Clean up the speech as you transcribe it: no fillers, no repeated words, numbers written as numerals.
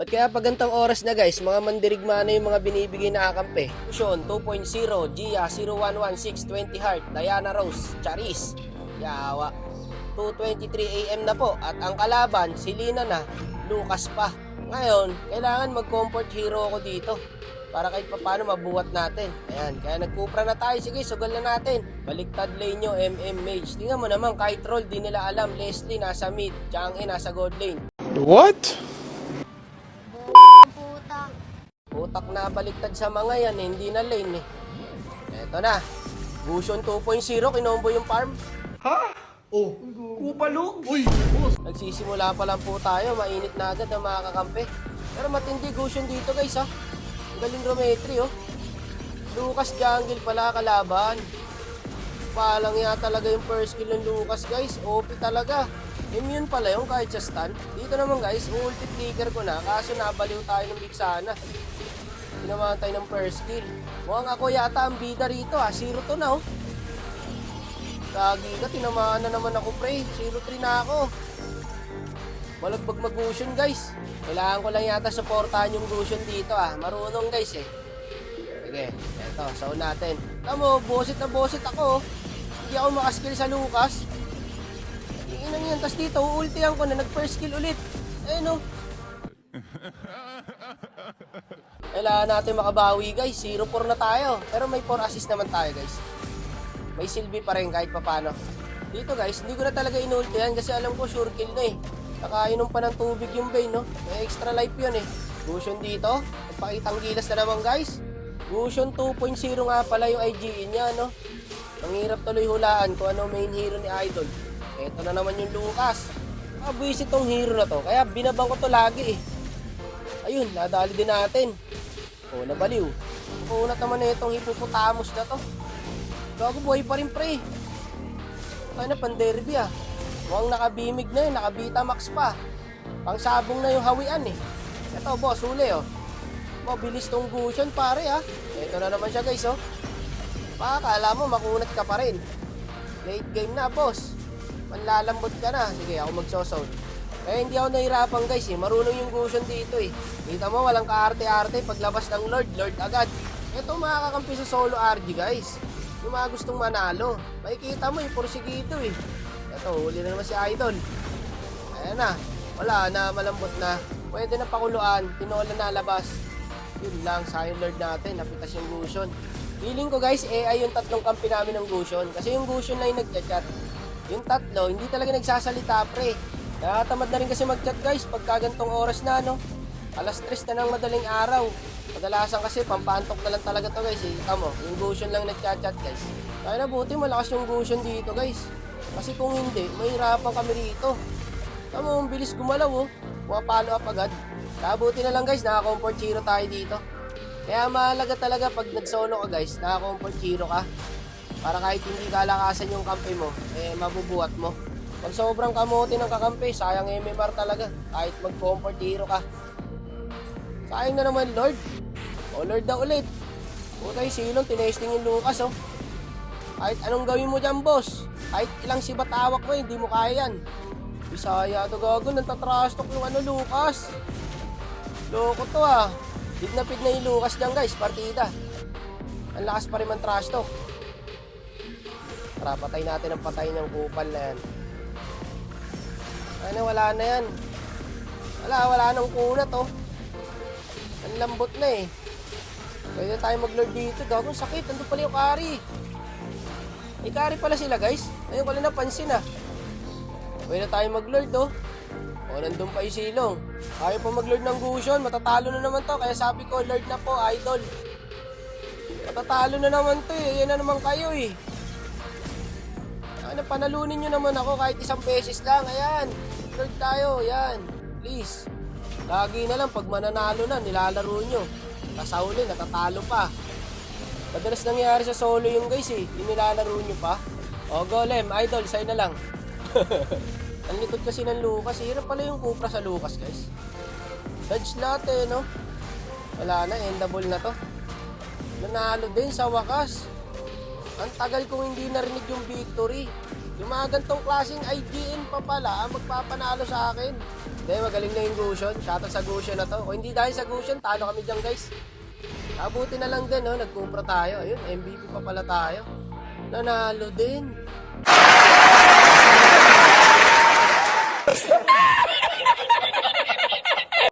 At kaya pag gantong oras na guys, mga mandirigma na yung mga binibigay na kakampi. Fusion 2.0, Gia 0116, 20 Heart, Diana Rose, Charis, Yawa. 2:23 AM na po at ang kalaban, si Lina na, Lucas pa. Ngayon, kailangan mag-comfort hero ako dito para kahit paano mabuhat natin. Ayan, kaya nagkupra na tayo. Sige, sugal na natin. Baliktad lane nyo, MM Mage. Tingnan mo naman, kahit troll, di nila alam. Leslie nasa mid, Chang'e nasa gold lane. What? Puta. Utak na baliktad sa mga yan, hindi na lane eh. Eto na, Fusion 2.0, kinombo yung farm. Ha? Oh, kupalo? Uy, Nagsisimula pa lang po tayo, mainit na agad ang mga kakampi. Pero matindi Gusion dito guys ha. Ang galing Rometri oh. Lucas Jungle pala kalaban. Palang nga talaga yung first kill ng Lucas guys. OP talaga. Immune pala yung kahit sa stun. Dito naman guys, ulti flicker ko na. Kaso nabaliw tayo ng big sana. Tinamaan tayo ng first kill. Mukhang ako yata ang bida rito ha. 0-2 na oh. Lagi ka, tinamaan na naman ako pre. 0-3 na ako. Malagbag mag-Gusion guys. Kailangan ko lang yata supportahan yung Gusion dito ah. Marunong guys eh. Sige, eto, saun natin. Tamo, bosit na bosit ako. Hindi ako makaskill sa Lucas. Inang yan, tas dito, ultihan ko na nag-first kill ulit. Ayun oh. Kailangan natin makabawi guys. 0-4 na tayo. Pero may 4 assist naman tayo guys. May silbi pa rin kahit papano. Dito guys, hindi ko na talaga inultihan kasi alam ko sure kill na eh. Nakainom pa ng tubig yung Bane, no? May extra life yun eh. Gusion dito. Nagpakitang gilas na naman guys. Gusion 2.0 nga pala yung IGE niya, no? Manghirap tuloy hulaan kung ano main hero ni Idol. Ito na naman yung Lucas. Buwisit tong hero na to. Kaya binabang ko to lagi eh. Ayun, nadali din natin. O, nabaliw. Kunat naman na itong hippopotamus na to. Gago, buhay pa rin pre. Kaya na panderby ah. Mukhang nakabimig na yun, nakabita max pa. Pangsabong na yung hawian eh. Ito boss, huli oh. Mabilis tong Gusion pare ah. Ito na naman siya guys oh. Kala mo makunat ka pa rin. Late game na boss. Manlalambot ka na. Sige, ako magsosound. Hindi ako nahirapan guys eh. Marunong yung Gusion dito eh. Kita mo, walang kaarte-arte. Paglabas ng Lord agad. Ito makakakampi sa solo RG guys. Yung mga gustong manalo. Makikita mo, porsigido eh. Ito, huli na naman si Idol. Ayan na. Wala na, malambot na. Pwede na pakuluan. Tinola na labas. Yun lang, sayang Lord natin. Napitas yung Gusion. Feeling ko guys, AI yung tatlong kampi namin ng Gusion. Kasi yung Gusion na yung nagchat-chat. Yung tatlo, hindi talaga nagsasalita pre. Nakatamad na rin kasi mag-chat guys. Pagka gantong oras na, no? Alas 3 na ng madaling araw. Kadalasan kasi pampantok na lang talaga to guys eh. Tamo, yung Gusion lang nagchat-chat guys. Kaya nabuti malakas yung Gusion dito guys. Kasi kung hindi, mahirapan kami rito. Tamo, ang bilis gumalaw oh. Pumapalo up agad. Nabuti na lang guys, naka-comfort hero tayo dito. Kaya mahalaga talaga pag nag-solo ka guys, naka-comfort hero ka. Para kahit hindi kalakasan yung kampi mo, mabubuhat mo. Pag sobrang kamote ng kakampi, sayang MMR talaga. Kahit mag-comfort hero ka. Sayang na naman Lord. O Lord na ulit. Putay silong, tinesting yung Lucas oh. Kahit anong gawin mo dyan boss. Kahit ilang sibatawak mo, hindi mo kaya yan. Bisaya to gago, nantatrastok yung Lucas. Loko to ah. Pid na yung Lucas dyan guys, partida. Ang lakas pa rin man trash talk. Tara, patay natin ang patay ng kupal na yan. Ano, wala na yan. Wala nang kunat oh. Ang lambot na eh. Pwede tayo mag-lord dito. Gagong sakit. Nandun pala yung carry. May carry pala sila guys. Ayun ko lang napansin ah. Pwede tayo mag-lord oh. O, nandun pa yung silong. Ayaw pa mag-lord ng Gusion. Matatalo na naman to. Kaya sabi ko, lord na po, Idol. Matatalo na naman to eh. Yan na naman kayo eh. Ano, panalunin nyo naman ako kahit isang beses lang. Ayan. Lord tayo. Ayan. Please. Lagi na lang pag mananalo na, nilalaro nyo. Kasauli, natatalo pa. Madalas nangyari sa solo yung guys eh. Yung nilalaro nyo pa. O, Golem, Idol, sa'yo na lang. Ang likod kasi ng Lucas. Hirap pala yung Cupra sa Lucas guys. Dodge natin, no? Wala na, endable na to. Nanalo din sa wakas. Ang tagal kong hindi narinig yung victory. Yung mga gantong klaseng IGN pa pala ang magpapanalo sa akin. Hindi, magaling na yung Gusion. Shoutout sa Gusion na to. O hindi dahil sa Gusion, talo kami dyan guys. Kabuti na lang din, no? Nagkupra tayo. Ayun, MVP pa pala tayo. Nanalo din.